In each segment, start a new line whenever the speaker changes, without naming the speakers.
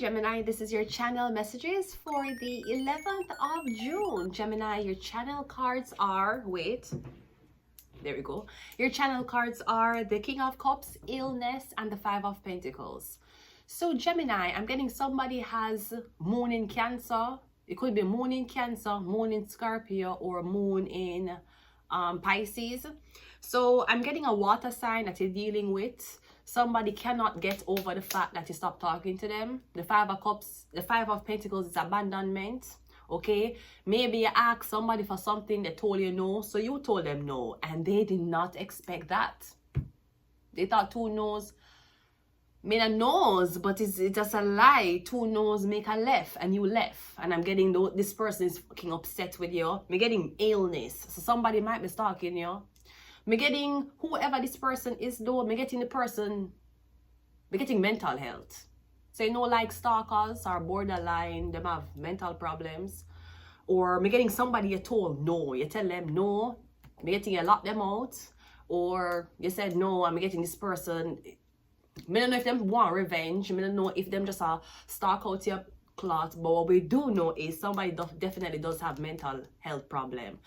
Gemini, this is your channel messages for the 11th of June. Gemini, your channel cards are, there we go. Your channel cards are the King of Cups, Illness, and the Five of Pentacles. So Gemini, I'm getting somebody has moon in Cancer. It could be moon in Cancer, moon in Scorpio, or moon in Pisces. So I'm getting a water sign that you're dealing with. Somebody cannot get over the fact that you stop talking to them. The Five of Cups, the Five of Pentacles is abandonment. Okay, maybe you asked somebody for something, they told you no, so you told them no, and they did not expect that. They thought two no's made a nose, but it's just a lie. Two no's make a left, and you left. And I'm getting this person is fucking upset with you. I'm getting illness, so somebody might be stalking you. I'm getting whoever this person is though. I'm getting the person. I'm getting mental health. So you know, like stalkers or borderline, them have mental problems. Or I'm getting somebody you told no. You tell them no. I'm getting you lock them out. Or you said no. I'm getting this person. I don't know if them want revenge. I don't know if them just a stalk out your cloth. But what we do know is somebody definitely does have mental health problem.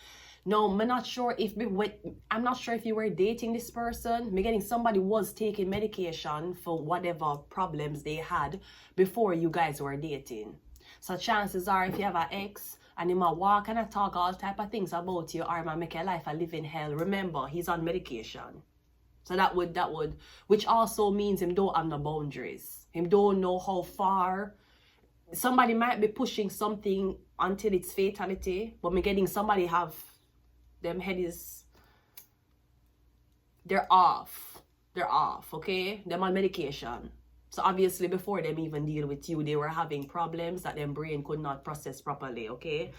No, I'm not sure if you were dating this person. I'm getting somebody was taking medication for whatever problems they had before you guys were dating. So chances are, if you have an ex and he might walk and talk all type of things about you, or he might make your life a living hell. Remember, he's on medication. So that would, which also means him don't have no boundaries. Him don't know how far. Somebody might be pushing something until it's fatality, but me getting somebody have them head is, they're off, okay? Them on medication. So obviously before them even deal with you, they were having problems that them brain could not process properly, okay?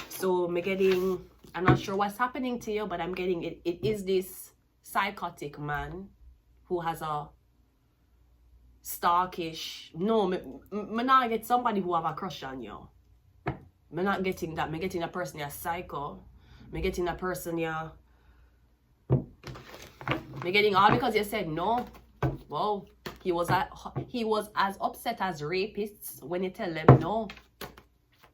So me getting, I'm not sure what's happening to you, but I'm getting it is this psychotic man who has a stalkish, no, me not get somebody who have a crush on you. Me not getting that. Me getting a person you're psycho. Me getting a person you're, me getting all because you said no. Well, he was as upset as rapists when you tell them no.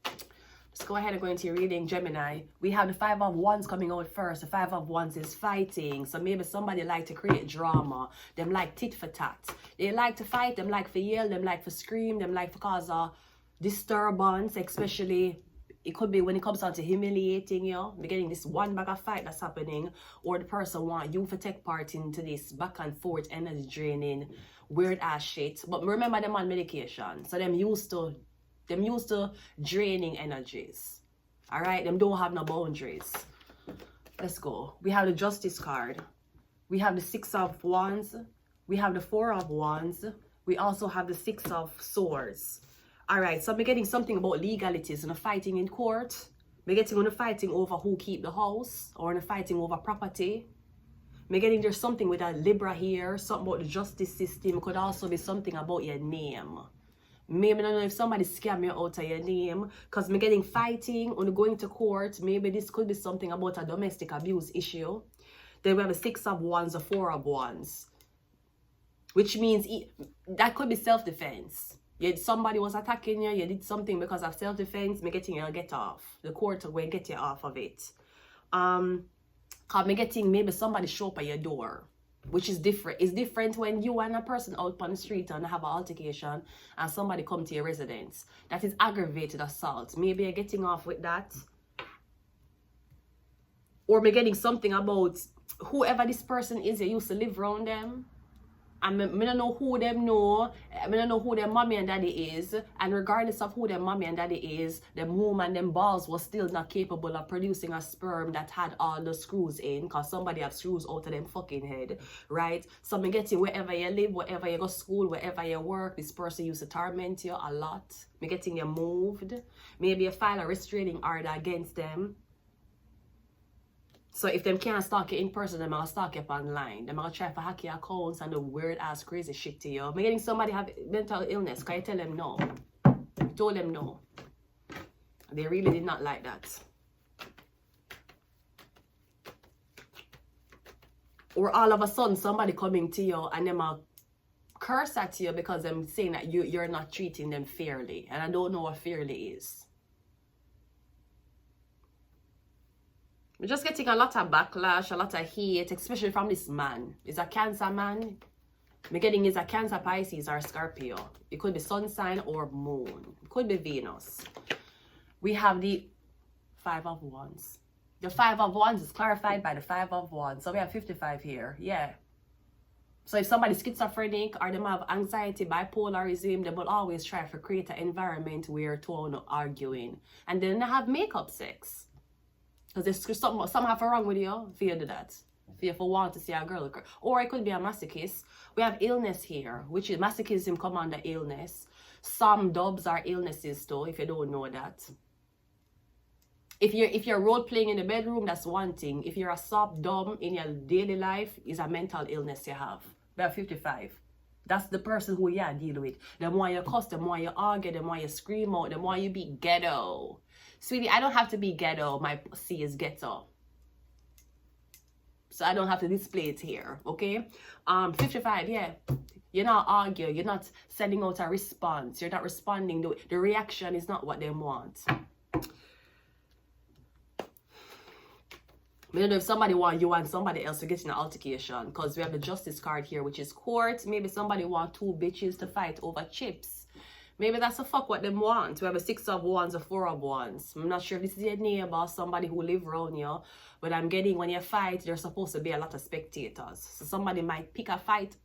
Let's go ahead and go into your reading, Gemini. We have the Five of Wands coming out first. The Five of Wands is fighting. So maybe somebody like to create drama. Them like tit for tat. They like to fight. Them like for yell. Them like for scream. Them like for cause a disturbance. Especially, it could be when it comes down to humiliating you. We're getting this one bag of fight that's happening. Or the person want you to take part into this back and forth energy draining weird ass shit. But remember, them on medication. So them used to draining energies. All right, them don't have no boundaries. Let's go. We have the Justice card. We have the Six of Wands. We have the Four of Wands. We also have the Six of Swords. All right, so I'm getting something about legalities and fighting in court. I'm getting on the fighting over who keep the house, or the fighting over property. I'm getting there's something with a Libra here, something about the justice system. It could also be something about your name. Maybe I don't know if somebody scam you out of your name, because I'm getting fighting on going to court. Maybe this could be something about a domestic abuse issue. Then we have a Six of Wands, a Four of Wands, which means that could be self-defense. Somebody was attacking you, you did something because of self-defense, me getting you get off. The court will get you off of it. Cause me getting maybe somebody show up at your door, which is different. It's different when you and a person out on the street and have an altercation and somebody come to your residence. That is aggravated assault. Maybe you're getting off with that. Or me getting something about whoever this person is, you used to live around them. And I don't know who them know. I don't know who their mommy and daddy is. And regardless of who their mommy and daddy is, them womb and them balls was still not capable of producing a sperm that had all the screws in. Because somebody have screws out of them fucking head. Right? So me getting wherever you live, wherever you go to school, wherever you work, this person used to torment you a lot. Me getting you moved. Maybe you file a restraining order against them. So if them can't stalk you in person, them will stalk you up online. Them will try to hack your accounts and do weird ass crazy shit to you. I'm getting somebody have mental illness. Can you tell them no? You told them no. They really did not like that. Or all of a sudden somebody coming to you and them will curse at you because I'm saying that you're not treating them fairly. And I don't know what fairly is. We're just getting a lot of backlash, a lot of hate, especially from this man. He's a Cancer man. I'm getting is a Cancer, Pisces, or Scorpio. It could be sun sign or moon. It could be Venus. We have the Five of Wands. The Five of Wands is clarified by the Five of Wands. So we have 55 here. Yeah. So if somebody's schizophrenic or they have anxiety, bipolarism, they will always try to create an environment where two are not arguing. And then they have makeup sex. Because there's something have wrong with you if you do that. If you want to see a girl. Or it could be a masochist. We have illness here, which is masochism come under illness. Some dubs are illnesses too, if you don't know that. If you're role playing in the bedroom, that's one thing. If you're a soft dom in your daily life, is a mental illness you have. We have 55. That's the person who you deal with. The more you cuss, the more you argue, the more you scream out, the more you be ghetto. Sweetie, I don't have to be ghetto. My C is ghetto. So I don't have to display it here, okay? 55, yeah. You're not arguing. You're not sending out a response. You're not responding. The reaction is not what they want. I don't know if somebody want you and somebody else to get in an altercation, because we have the Justice card here, which is court. Maybe somebody want two bitches to fight over chips. Maybe that's a fuck what them want. We have a 6 of Wands, a 4 of Wands. I'm not sure if this is your neighbor, somebody who live around you, but I'm getting when you fight, there's supposed to be a lot of spectators. So somebody might pick a fight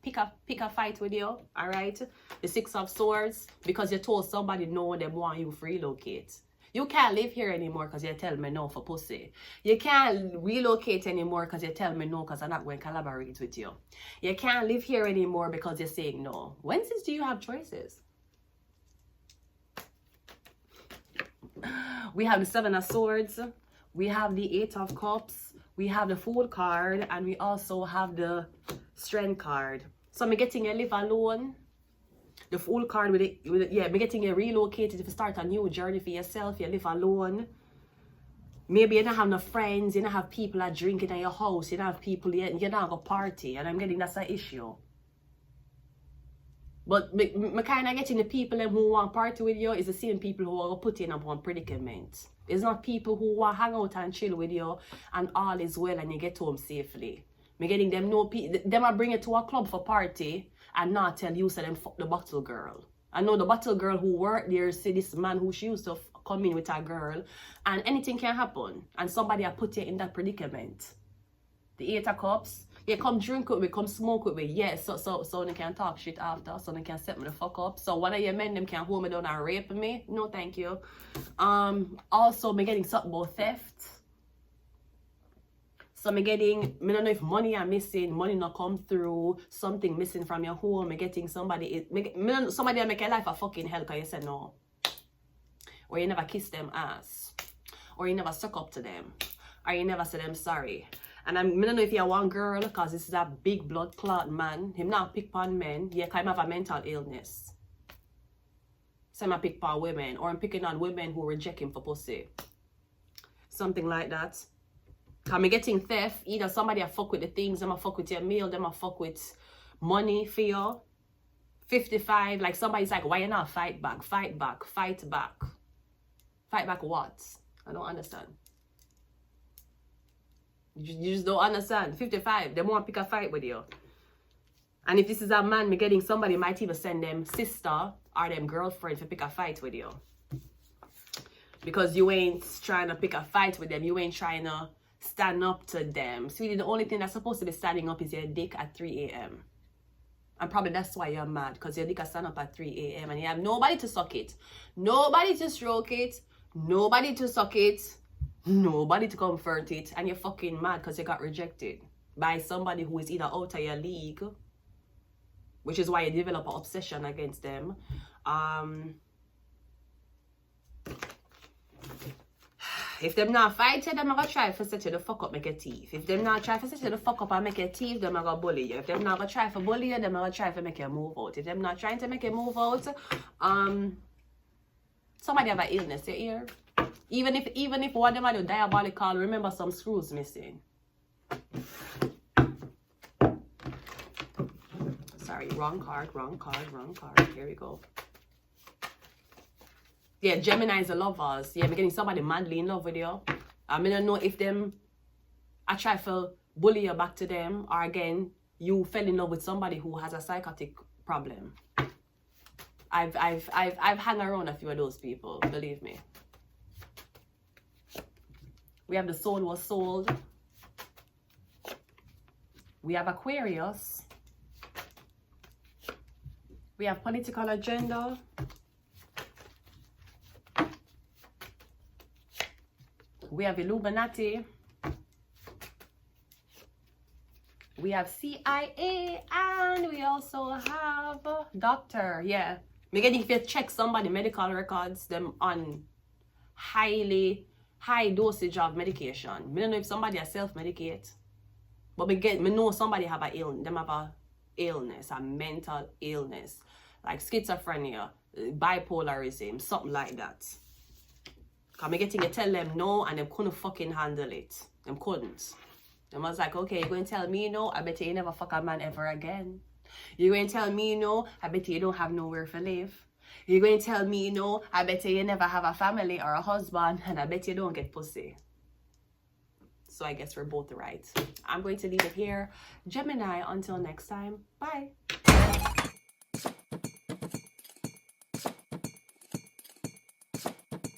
with you, all right? The 6 of Swords, because you told somebody no, they want you to relocate. You can't live here anymore because you tell me no for pussy. You can't relocate anymore because you tell me no because I'm not going to collaborate with you. You can't live here anymore because you're saying no. When do you have choices? We have the 7 of Swords. We have the 8 of Cups. We have the Fool card. And we also have the Strength card. So I'm getting you live alone. The Fool card with it, yeah, I'm getting you relocated. If you start a new journey for yourself, you live alone. Maybe you don't have no friends. You don't have people that drinking at your house. You don't have people, you don't have a party. And I'm getting that's an issue. But I kind of getting the people who want to party with you is the same people who are put in upon predicament. It's not people who want to hang out and chill with you and all is well and you get home safely. I'm getting them them I bring it to a club for party and not tell you so them fuck the bottle girl. I know the bottle girl who worked there see this man who she used to come in with a girl and anything can happen and somebody will put you in that predicament. The 8 of Cups. Yeah, come drink with me, come smoke with me. Yeah, so they can talk shit after, so they can set me the fuck up. So one of your men them can hold me down and rape me. No, thank you. Also, me getting something about theft. So me getting, I don't know if money are missing, money not come through, something missing from your home. Me getting somebody that make your life a fucking hell because you said no. Or you never kiss them ass. Or you never suck up to them. Or you never say them sorry. And I don't know if you're one girl, because this is a big blood clot man. Him not pick on men. Yeah, kind of have a mental illness. So I'm pick on women. Or I'm picking on women who reject him for pussy. Something like that. Because I'm getting theft. Either somebody a fuck with the things, them a fuck with your meal, them a fuck with money for you. 55, like somebody's like, why you not fight back? Fight back, fight back. Fight back what? I don't understand. You just don't understand. 55, they want to pick a fight with you. And if this is a man, me getting somebody might even send them sister or them girlfriend to pick a fight with you. Because you ain't trying to pick a fight with them. You ain't trying to stand up to them. Sweetie, the only thing that's supposed to be standing up is your dick at 3 a.m. And probably that's why you're mad. Because your dick can stand up at 3 a.m. and you have nobody to suck it. Nobody to stroke it. Nobody to suck it. Nobody to comfort it, and you're fucking mad because you got rejected by somebody who is either out of your league, which is why you develop an obsession against them. If them not fight you, them gonna try to set you the fuck up, make your teeth. If them not try to set you the fuck up and make your teeth, them gonna bully you. If them not gonna try to bully you, them gonna try to make you move out. If them not trying to make you move out, somebody have an illness, you hear? Even if one of them are diabolical, remember some screws missing. Sorry sorry, wrong card. Here we go. Yeah, Gemini is the lovers. Yeah, we're getting somebody madly in love with you. I don't know if them, I try to bully you back to them, or again, you fell in love with somebody who has a psychotic problem. I've hung around a few of those people, believe me. We have the soul was sold. We have Aquarius. We have political agenda. We have Illuminati. We have CIA, and we also have doctor. Yeah, again, if you check somebody medical records, them on high dosage of medication. I don't know if somebody has self-medicate, but me know somebody have a illness, a mental illness, like schizophrenia, bipolarism, something like that. Cause me getting to tell them no, and them couldn't fucking handle it. Them couldn't. Them was like, okay, you're going to tell me no, I bet you never fuck a man ever again. You're going to tell me no, I bet you don't have nowhere to live. You're going to tell me no, I bet you never have a family or a husband, and I bet you don't get pussy. So I guess we're both right. I'm going to leave it here. Gemini, until next time. Bye.